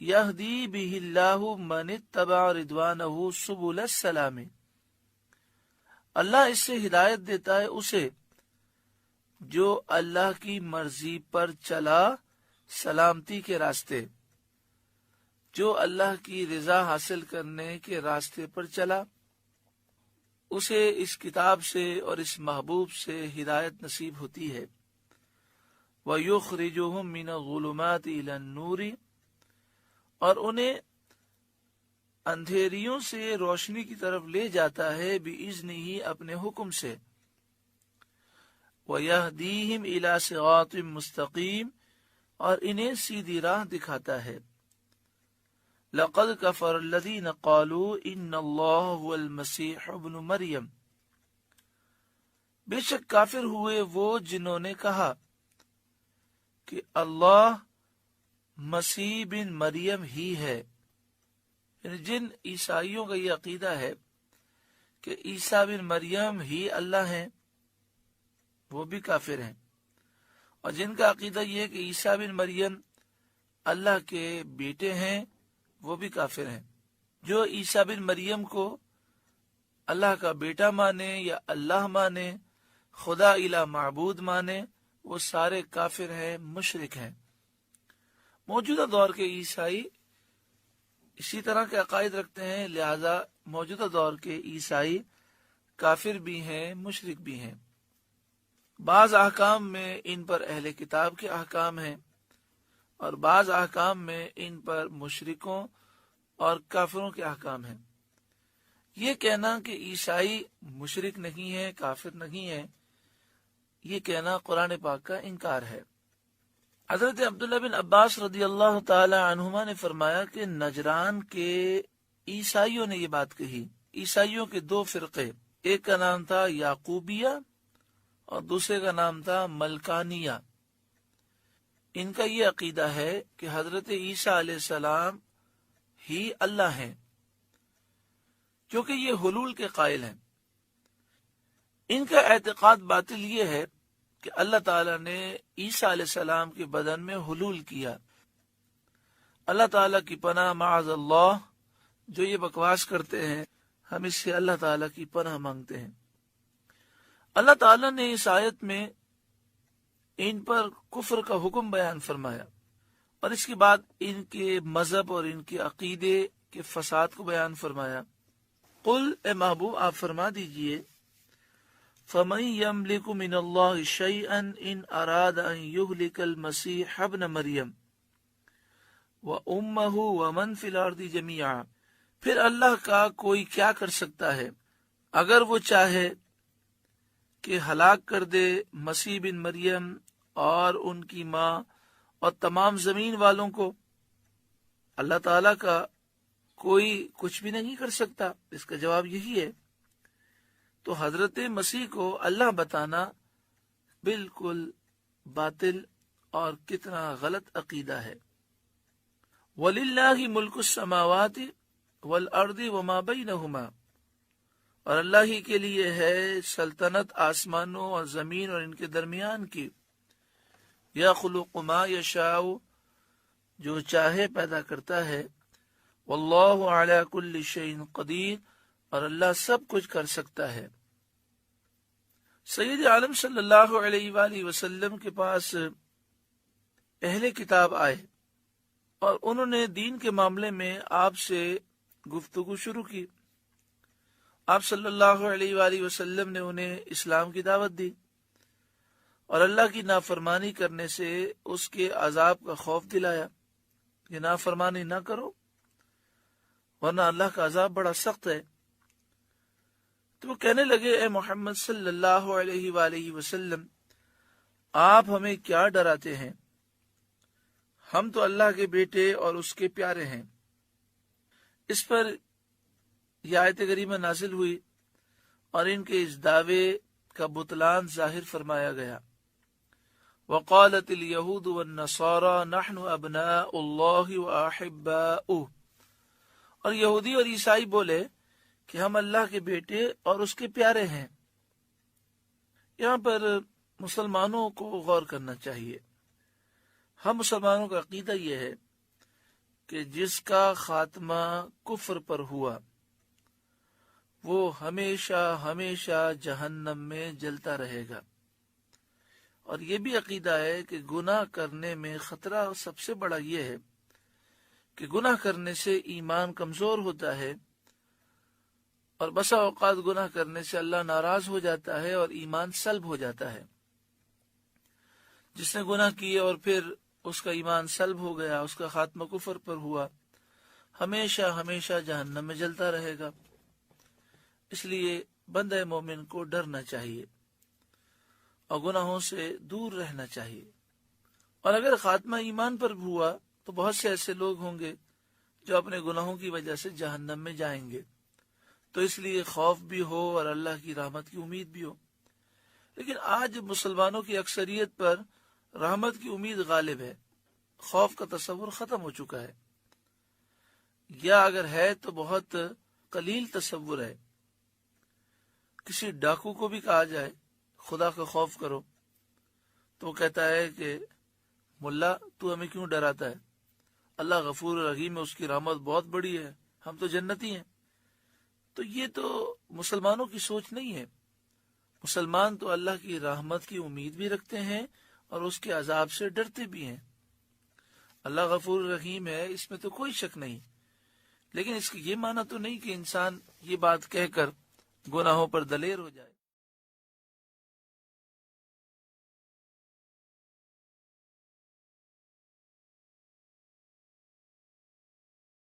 یہدی بہ اللہ من اتبع رضوانہ سبل السلام، اللہ اس سے ہدایت دیتا ہے اسے جو اللہ کی مرضی پر چلا سلامتی کے راستے، جو اللہ کی رضا حاصل کرنے کے راستے پر چلا، اسے اس کتاب سے اور اس محبوب سے ہدایت نصیب ہوتی ہے۔ وَيُخْرِجُهُم مِّنَ الظُّلُمَاتِ إِلَى النُّورِ، اور انہیں اندھیریوں سے روشنی کی طرف لے جاتا ہے بِإِذْنِهِ اپنے حکم سے۔ وَيَهْدِيهِمْ إِلَى صِرَاطٍ مُسْتَقِيمٍ، اور انہیں سیدھی راہ دکھاتا ہے۔ لَقَدْ كَفَرَ الَّذِينَ قَالُوا إِنَّ اللَّهَ هُوَ الْمَسِيحُ ابْنُ مَرْيَمَ، بے شک کافر ہوئے وہ جنہوں نے کہا کہ اللہ مسیح بن مریم ہی ہے، یعنی جن عیسائیوں کا یہ عقیدہ ہے کہ عیسیٰ بن مریم ہی اللہ ہیں، وہ بھی کافر ہیں۔ اور جن کا عقیدہ یہ ہے کہ عیسیٰ بن مریم اللہ کے بیٹے ہیں، وہ بھی کافر ہیں۔ جو عیسیٰ بن مریم کو اللہ کا بیٹا مانے یا اللہ مانے، خدا الہ معبود مانے، وہ سارے کافر ہیں، مشرک ہیں۔ موجودہ دور کے عیسائی اسی طرح کے عقائد رکھتے ہیں، لہذا موجودہ دور کے عیسائی کافر بھی ہیں، مشرک بھی ہیں۔ بعض احکام میں ان پر اہل کتاب کے احکام ہیں، اور بعض احکام میں ان پر مشرکوں اور کافروں کے احکام ہیں۔ یہ کہنا کہ عیسائی مشرک نہیں ہے، کافر نہیں ہے، یہ کہنا قرآن پاک کا انکار ہے۔ حضرت عبداللہ بن عباس رضی اللہ تعالی عنہما نے فرمایا کہ نجران کے عیسائیوں نے یہ بات کہی۔ عیسائیوں کے دو فرقے، ایک کا نام تھا یعقوبیہ اور دوسرے کا نام تھا ملکانیہ۔ ان کا یہ عقیدہ ہے کہ حضرت عیسیٰ علیہ السلام ہی اللہ ہیں، کیونکہ یہ حلول کے قائل ہیں۔ ان کا اعتقاد باطل یہ ہے کہ اللہ تعالیٰ نے عیسیٰ علیہ السلام کے بدن میں حلول کیا۔ اللہ تعالیٰ کی پناہ، معاذ اللہ، جو یہ بکواس کرتے ہیں، ہم اس سے اللہ تعالیٰ کی پناہ مانگتے ہیں۔ اللہ تعالیٰ نے اس آیت میں ان پر کفر کا حکم بیان فرمایا، اور اس کے بعد ان کے مذہب اور ان کے عقیدے کے فساد کو بیان فرمایا۔ قل، اے محبوب آپ فرما دیجئے، فَمَن يَمْلِكُ مِنَ اللَّهِ شَيْئًا إِنْ أَرَادَ أَن يُهْلِكَ الْمَسِيحَ ابْنَ مَرْيَمَ وَأُمَّهُ وَمَن فِي الْأَرْضِ جَمِيعًا، پھر اللہ کا کوئی کیا کر سکتا ہے اگر وہ چاہے کہ ہلاک کر دے مسیح بن مریم اور ان کی ماں اور تمام زمین والوں کو۔ اللہ تعالیٰ کا کوئی کچھ بھی نہیں کر سکتا، اس کا جواب یہی ہے۔ تو حضرت مسیح کو اللہ بتانا بالکل باطل اور کتنا غلط عقیدہ ہے۔ وَلِلَّهِ مُلْكُ السَّمَاوَاتِ وَالْأَرْضِ وَمَا بَيْنَهُمَا، اور اللہ ہی کے لیے ہے سلطنت آسمانوں اور زمین اور ان کے درمیان کی۔ یخلق ما یشاء، جو چاہے پیدا کرتا ہے۔ واللہ علی کل شیء قدیر، اور اللہ سب کچھ کر سکتا ہے۔ سید عالم صلی اللہ علیہ وآلہ وسلم کے پاس اہل کتاب آئے اور انہوں نے دین کے معاملے میں آپ سے گفتگو شروع کی۔ آپ صلی اللہ علیہ وآلہ وسلم نے انہیں اسلام کی دعوت دی اور اللہ کی نافرمانی کرنے سے اس کے عذاب کا خوف دلایا کہ نافرمانی نہ کرو ورنہ اللہ کا عذاب بڑا سخت ہے۔ تو وہ کہنے لگے، اے محمد صلی اللہ علیہ وآلہ وسلم، آپ ہمیں کیا ڈراتے ہیں؟ ہم تو اللہ کے بیٹے اور اس کے پیارے ہیں۔ اس پر یہ آیت کریمہ نازل ہوئی اور ان کے اس دعوے کا بطلان ظاہر فرمایا گیا۔ وقالت اليہود والنصارى نحن ابناء اللہ واحباؤہ، اور یہودی اور عیسائی بولے کہ ہم اللہ کے بیٹے اور اس کے پیارے ہیں۔ یہاں پر مسلمانوں کو غور کرنا چاہیے۔ ہم مسلمانوں کا عقیدہ یہ ہے کہ جس کا خاتمہ کفر پر ہوا وہ ہمیشہ ہمیشہ جہنم میں جلتا رہے گا۔ اور یہ بھی عقیدہ ہے کہ گناہ کرنے میں خطرہ سب سے بڑا یہ ہے کہ گناہ کرنے سے ایمان کمزور ہوتا ہے، اور بسا اوقات گناہ کرنے سے اللہ ناراض ہو جاتا ہے اور ایمان سلب ہو جاتا ہے۔ جس نے گناہ کیے اور پھر اس کا ایمان سلب ہو گیا، اس کا خاتمہ کفر پر ہوا، ہمیشہ ہمیشہ جہنم میں جلتا رہے گا۔ اس لیے بندہ مومن کو ڈرنا چاہیے اور گناہوں سے دور رہنا چاہیے۔ اور اگر خاتمہ ایمان پر بھی ہوا تو بہت سے ایسے لوگ ہوں گے جو اپنے گناہوں کی وجہ سے جہنم میں جائیں گے، تو اس لیے خوف بھی ہو اور اللہ کی رحمت کی امید بھی ہو۔ لیکن آج مسلمانوں کی اکثریت پر رحمت کی امید غالب ہے، خوف کا تصور ختم ہو چکا ہے، یا اگر ہے تو بہت قلیل تصور ہے۔ کسی ڈاکو کو بھی کہا جائے خدا کا خوف کرو تو وہ کہتا ہے کہ ملا تو ہمیں کیوں ڈراتا ہے، اللہ غفور رحیم ہے، اس کی رحمت بہت بڑی ہے، ہم تو جنتی ہیں۔ تو یہ تو مسلمانوں کی سوچ نہیں ہے۔ مسلمان تو اللہ کی رحمت کی امید بھی رکھتے ہیں اور اس کے عذاب سے ڈرتے بھی ہیں۔ اللہ غفور رحیم ہے، اس میں تو کوئی شک نہیں، لیکن اس کی یہ معنی تو نہیں کہ انسان یہ بات کہہ کر گناہوں پر دلیر ہو جائے۔